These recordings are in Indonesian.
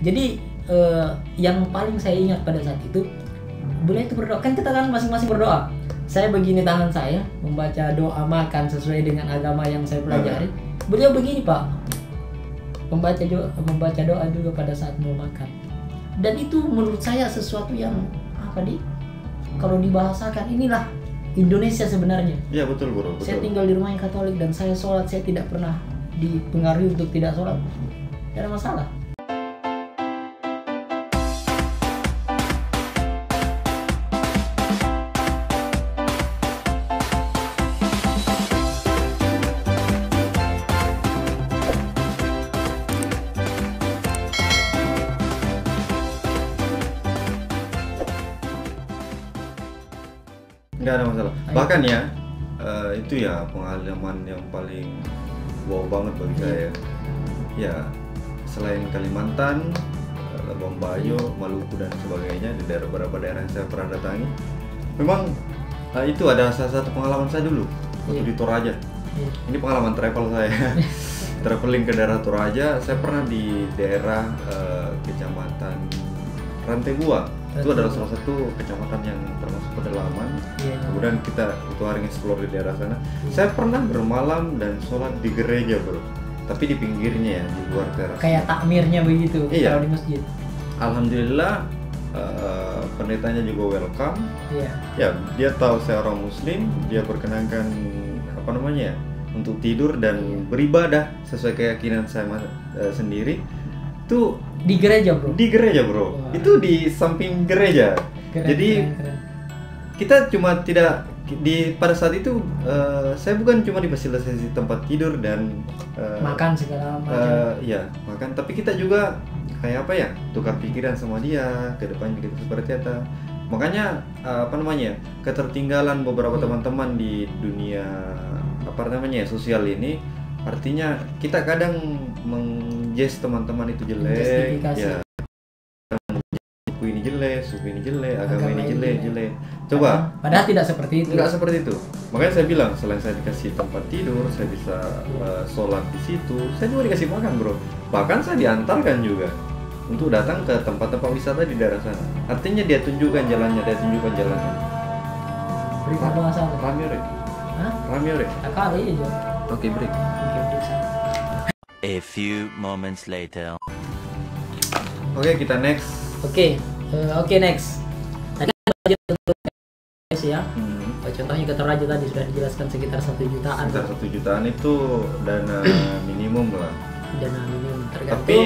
Jadi yang paling saya ingat pada saat itu, beliau itu berdoa. Kan kita kan masing-masing berdoa. Saya begini tangan saya membaca doa makan sesuai dengan agama yang saya pelajari. Beliau begini Pak, membaca doa juga pada saat mau makan. Dan itu menurut saya sesuatu yang kalau dibahasakan, inilah Indonesia sebenarnya. Iya betul bro. Betul. Saya tinggal di rumah yang Katolik dan saya sholat, saya tidak pernah dipengaruhi untuk tidak sholat. Tidak ada masalah. Nggak ada masalah. Bahkan ya itu ya pengalaman yang paling wow banget bagi saya. Ya selain Kalimantan, Labuan Bajo, Maluku dan sebagainya, di beberapa daerah yang saya pernah datangi, memang itu ada salah satu pengalaman saya dulu waktu di Toraja. Ini pengalaman travel saya. Traveling ke daerah Toraja, saya pernah di daerah kecamatan Rantegua. Itu adalah salah satu kecamatan yang termasuk pedalaman. Kemudian kita itu hari explore di daerah sana. Saya pernah bermalam dan sholat di gereja bro, tapi di pinggirnya ya, di luar teras. Kayak takmirnya begitu. Iya. Kalau di masjid. Alhamdulillah pendetanya juga welcome. Ya dia tahu saya orang Muslim, dia perkenankan untuk tidur dan beribadah sesuai keyakinan saya sendiri. Itu di gereja bro. Di gereja bro. Wah. Itu di samping gereja. Jadi keren. Kita cuma tidak pada saat itu saya bukan cuma difasilitasi tempat tidur dan makan segala macam. Ya makan, tapi kita juga kayak tukar pikiran sama dia ke depannya gitu seperti apa. Makanya ketertinggalan beberapa teman-teman di dunia sosial ini, artinya kita kadang menjudge teman-teman itu jelek, ya suku ini jelek, agama ini jelek. Coba. Padahal tidak seperti itu. Tidak seperti itu. Makanya saya bilang, selain saya dikasih tempat tidur, saya bisa sholat di situ, saya juga dikasih makan bro. Bahkan saya diantarkan juga untuk datang ke tempat-tempat wisata di daerah sana. Artinya dia tunjukkan jalannya. Break apa masalah? Rame ore. Kali aja. Oke, break. A few moments later. Oke, kita next. Oke, next. Tadi budget untuk ya. Contohnya ke Toraja tadi sudah dijelaskan sekitar 1 jutaan. Sekitar 1 jutaan itu dana minimum lah. Dana minimum tergantung. Tapi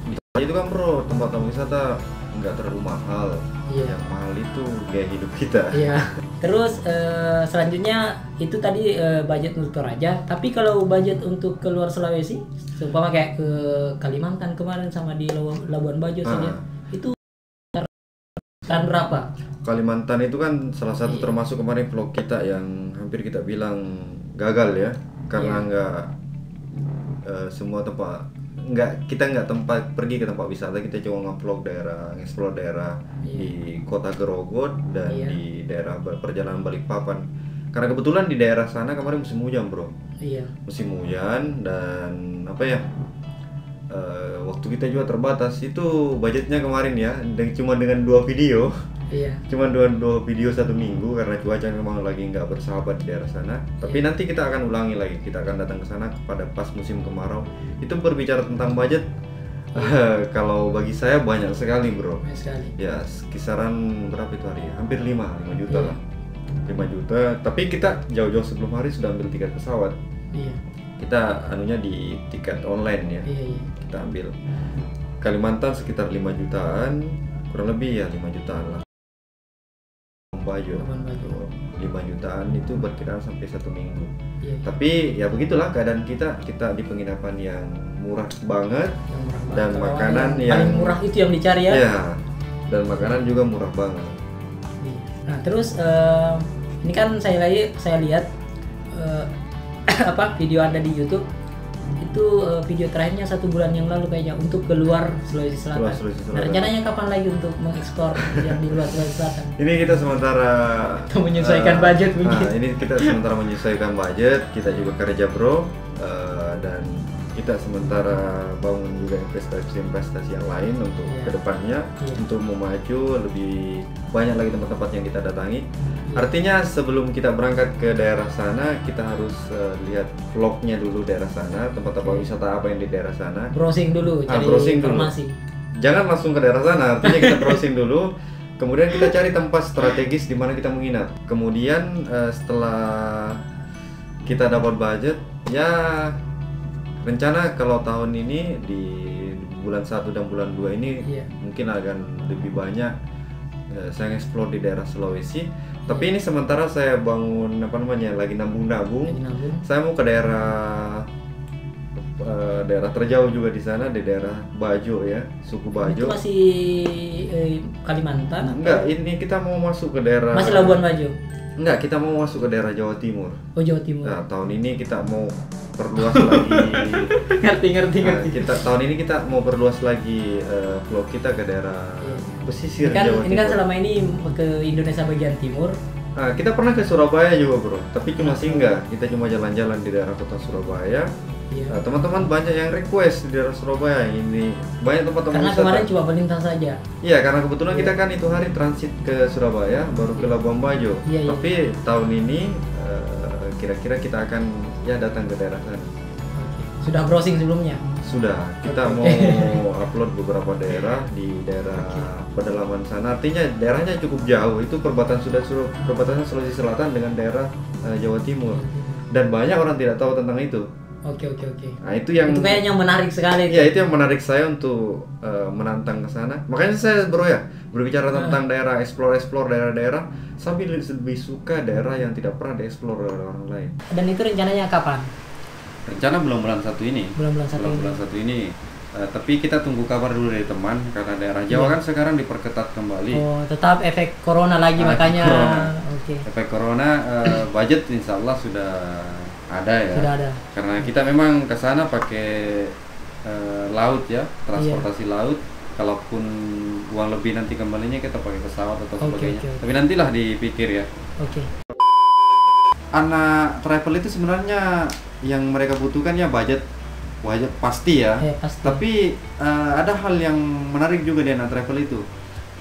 di Toraja itu kan bro, tempat wisata nggak terlalu mahal. Yang mahal itu gaya hidup kita. Iya. Terus selanjutnya itu tadi budget untuk Toraja. Tapi kalau budget untuk keluar Sulawesi, seumpama kayak ke Kalimantan kemarin sama di Labuan Bajo saja, itu kan berapa? Kalimantan itu kan salah satu termasuk kemarin vlog kita yang hampir kita bilang gagal ya, karena nggak semua tempat. Kita nggak pergi ke tempat wisata, kita cuma nge-vlog explore daerah di kota Gerogot dan di daerah perjalanan Balikpapan. Karena kebetulan di daerah sana kemarin musim hujan bro. Musim hujan dan waktu kita juga terbatas. Itu budgetnya kemarin ya, cuma dengan 2 video. Cuma 2 video 1 minggu karena cuaca memang lagi nggak bersahabat di daerah sana. Tapi nanti kita akan ulangi lagi, kita akan datang ke sana pada pas musim kemarau. Itu berbicara tentang budget, kalau bagi saya banyak sekali bro. Ya kisaran berapa itu hari? Hampir 5 juta lah. 5 juta. Tapi kita jauh-jauh sebelum hari sudah ambil tiket pesawat. Kita di tiket online ya. Kita ambil Kalimantan sekitar 5 jutaan, kurang lebih ya 5 jutaan lah. Bajo 5 jutaan itu berkira sampai 1 minggu. Tapi ya begitulah keadaan kita di penginapan yang murah banget, dan makanan yang paling murah itu yang dicari ya. Dan makanan juga murah banget. Nah terus ini kan saya lihat video Anda di YouTube itu, video terakhirnya 1 bulan yang lalu kayaknya untuk keluar Sulawesi Selatan. Nah, rencananya kapan lagi untuk mengeksplor yang di luar Sulawesi Selatan? Ini kita sementara menyesuaikan budget begitu. Ini kita sementara menyesuaikan budget, kita juga kerja bro, dan Kita sementara bangun juga investasi-investasi yang lain untuk kedepannya, untuk memaju lebih banyak lagi tempat-tempat yang kita datangi. Artinya sebelum kita berangkat ke daerah sana, kita harus lihat vlognya dulu daerah sana, tempat-tempat wisata apa yang di daerah sana. Browsing dulu, cari browsing informasi. Jangan langsung ke daerah sana, artinya kita browsing dulu. Kemudian kita cari tempat strategis di mana kita menginap. Kemudian setelah kita dapat budget, ya rencana kalau tahun ini di bulan 1 dan bulan 2 ini mungkin akan lebih banyak saya explore di daerah Sulawesi. Tapi ini sementara saya bangun lagi nabung-nabung. Saya mau ke daerah terjauh juga di sana, di daerah Bajo ya, suku Bajo. Itu masih Kalimantan? Enggak, ini kita mau masuk ke daerah. Masih Labuan Bajo? Enggak, kita mau masuk ke daerah Jawa Timur. Oh, Jawa Timur. Nah, tahun ini kita mau perluas lagi. ngerti. Tahun ini kita mau perluas lagi vlog kita ke daerah pesisir Jawa Timur. Ini kan selama ini ke Indonesia bagian timur. Nah, kita pernah ke Surabaya juga bro, tapi cuma singgah. Kita cuma jalan-jalan di daerah kota Surabaya. Nah, teman-teman banyak yang request di daerah Surabaya ini, banyak tempat-tempat karena wisata. Kemarin cuma melintas saja. Iya, karena kebetulan kita kan itu hari transit ke Surabaya, baru ke Labuan Bajo. Tapi tahun ini kira-kira kita akan datang ke daerah sana. Sudah browsing sebelumnya? Sudah, kita mau upload beberapa daerah di daerah pedalaman sana. Artinya daerahnya cukup jauh, itu perbatasan Sulawesi Selatan dengan daerah Jawa Timur. Dan banyak orang tidak tahu tentang itu. Oke. Nah, itu kayaknya menarik sekali. Iya, itu yang menarik saya untuk menantang ke sana. Makanya saya berbicara tentang daerah, explore daerah-daerah, sambil lebih suka daerah yang tidak pernah dieksplor oleh orang lain. Dan itu rencananya kapan? Rencana belum bulan 1 ini. Bulan 1 ini. Tapi kita tunggu kabar dulu dari teman, karena daerah Jawa kan sekarang diperketat kembali. Oh, tetap efek corona lagi makanya. Oke. Efek corona, budget insya Allah sudah ada ya. Sudah ada. Karena kita memang ke sana pakai laut ya, transportasi laut. Kalaupun uang lebih nanti kembalinya kita pakai pesawat atau sebagainya. Tapi nantilah dipikir ya. Anak travel itu sebenarnya yang mereka butuhkan ya budget pasti ya. Pasti. Tapi ada hal yang menarik juga di anak travel itu.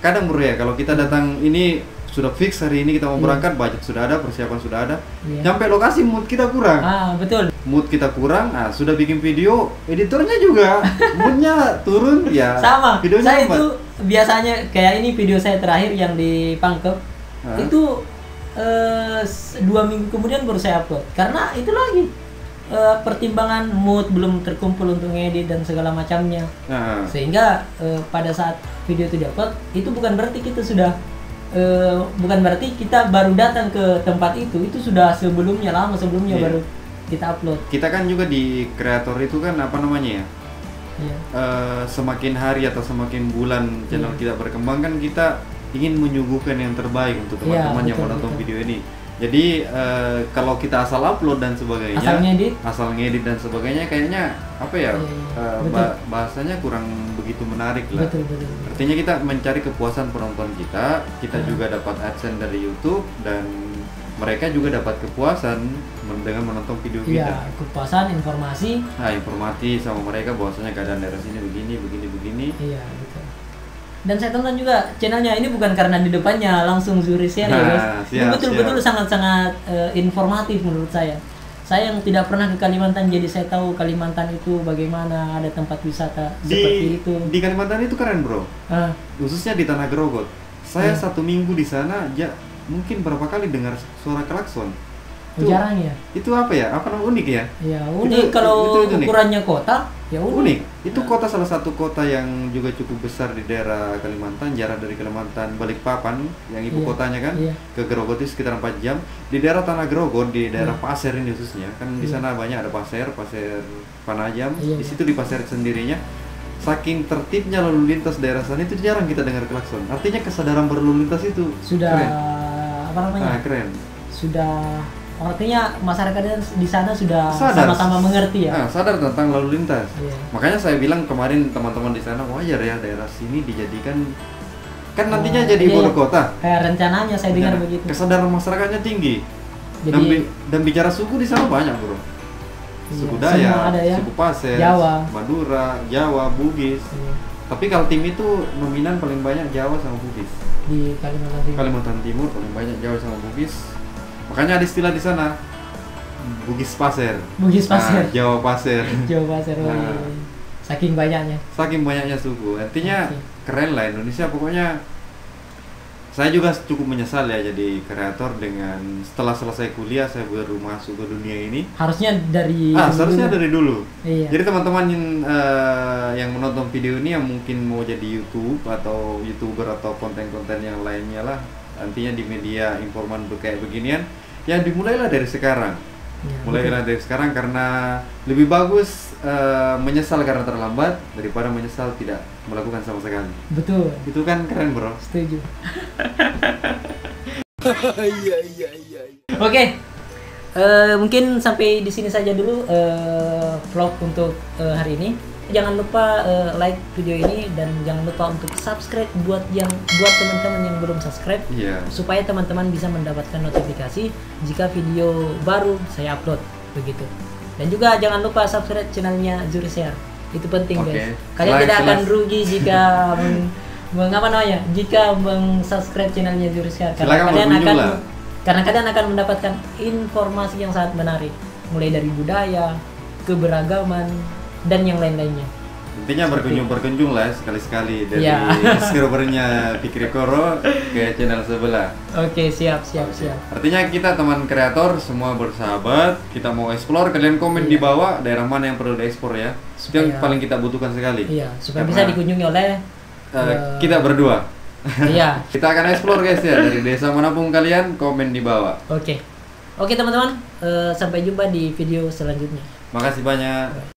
Kadang bro ya, kalau kita datang ini sudah fix hari ini kita mau berangkat, budget sudah ada, persiapan sudah ada. Sampai lokasi mood kita kurang. Betul. Mood kita kurang, sudah bikin video, editornya juga moodnya turun ya. Sama. Videonya saya itu biasanya kayak ini video saya terakhir yang di Pangkep. Itu 2 minggu kemudian baru saya upload. Karena itu lagi pertimbangan mood belum terkumpul untuk ngedit dan segala macamnya. Sehingga pada saat video itu diupload, itu bukan berarti kita sudah baru datang ke tempat itu sudah lama sebelumnya baru kita upload. Kita kan juga di kreator itu kan semakin hari atau semakin bulan channel kita berkembang kan kita ingin menyuguhkan yang terbaik untuk teman-teman yang menonton video ini. Jadi kalau kita asal upload dan sebagainya, asal ngedit dan sebagainya, kayaknya bahasanya kurang begitu menarik lah. Betul. Artinya kita mencari kepuasan penonton kita juga dapat AdSense dari YouTube dan mereka juga dapat kepuasan dengan menonton video kita. Iya, kepuasan, informasi. Informasi sama mereka bahwasanya keadaan daerah sini begini. Iya, betul. Dan saya tonton juga channelnya, ini bukan karena di depannya langsung Zuri share ya guys. Ini betul-betul sangat-sangat informatif menurut saya. Saya yang tidak pernah ke Kalimantan, jadi saya tahu Kalimantan itu bagaimana, ada tempat wisata seperti itu. Di Kalimantan itu keren bro, khususnya di Tanah Grogot. Saya 1 minggu di sana, mungkin berapa kali dengar suara klakson. Jarang ya? Itu unik ya? Ya unik, kalau ukurannya kota, ya unik. Itu kota, salah satu kota yang juga cukup besar di daerah Kalimantan, jarak dari Kalimantan Balikpapan, yang ibu kotanya kan, ke Grogot itu sekitar 4 jam. Di daerah Tanah Grogot, di daerah Pasir ini khususnya, kan di sana banyak ada pasir Panajam, di situ di pasir sendirinya. Saking tertibnya lalu lintas daerah sana itu jarang kita dengar klakson. Artinya kesadaran berlalu lintas itu sudah keren. Keren. Sudah, artinya masyarakat di sana sudah sama-sama mengerti ya. Sadar tentang lalu lintas. Makanya saya bilang kemarin teman-teman di sana wajar ya daerah sini dijadikan kan nantinya jadi ibu kota. Kayak rencananya saya dengar begitu. Kesadaran masyarakatnya tinggi. Dan bicara suku di sana banyak bro. suku Iya, semua Dayak, ada ya. suku Pasir, Jawa. Madura, Jawa, Bugis. Iya. Tapi kalau tim itu dominan paling banyak Jawa sama Bugis. Di Kalimantan Timur. Kalimantan Timur paling banyak Jawa sama Bugis. Makanya ada istilah di sana Bugis Pasir. Bugis Pasir. Nah, Jawa Pasir. Jawa Pasir. Nah. Saking banyaknya. Saking banyaknya suku. Artinya Oke. keren lah Indonesia pokoknya. Saya juga cukup menyesal ya jadi kreator dengan setelah selesai kuliah saya baru masuk ke dunia ini. Harusnya dari Seharusnya dari dulu. Iya. Jadi teman-teman yang menonton video ini yang mungkin mau jadi YouTube atau YouTuber atau konten-konten yang lainnya lah, nantinya di media informan kayak beginian, ya dimulailah dari sekarang. Ya, Mulailah dari sekarang karena lebih bagus menyesal karena terlambat daripada menyesal tidak melakukan sama sekali. betul. Itu kan keren bro. Setuju. Oke. Mungkin sampai di sini saja dulu vlog untuk hari ini. Jangan lupa like video ini dan jangan lupa untuk subscribe buat teman-teman yang belum subscribe. Iya. Supaya teman-teman bisa mendapatkan notifikasi jika video baru saya upload begitu. Dan juga jangan lupa subscribe channelnya Zurisyar. Itu penting guys. Kalian tidak akan rugi jika jika subscribe channelnya Zurisyar karena kalian akan mendapatkan informasi yang sangat menarik mulai dari budaya, keberagaman dan yang lain-lainnya. Intinya berkunjung lah sekali-sekali dari Ya. skribernya Fikri Koro ke channel sebelah. Oke, siap. Artinya kita teman kreator semua bersahabat, kita mau explore, kalian komen di bawah daerah mana yang perlu diekspor ya. Itu yang paling kita butuhkan sekali. Iya, supaya bisa dikunjungi oleh kita berdua. Iya. Kita akan explore guys ya dari desa manapun kalian, komen di bawah. Oke teman-teman, sampai jumpa di video selanjutnya. Makasih banyak.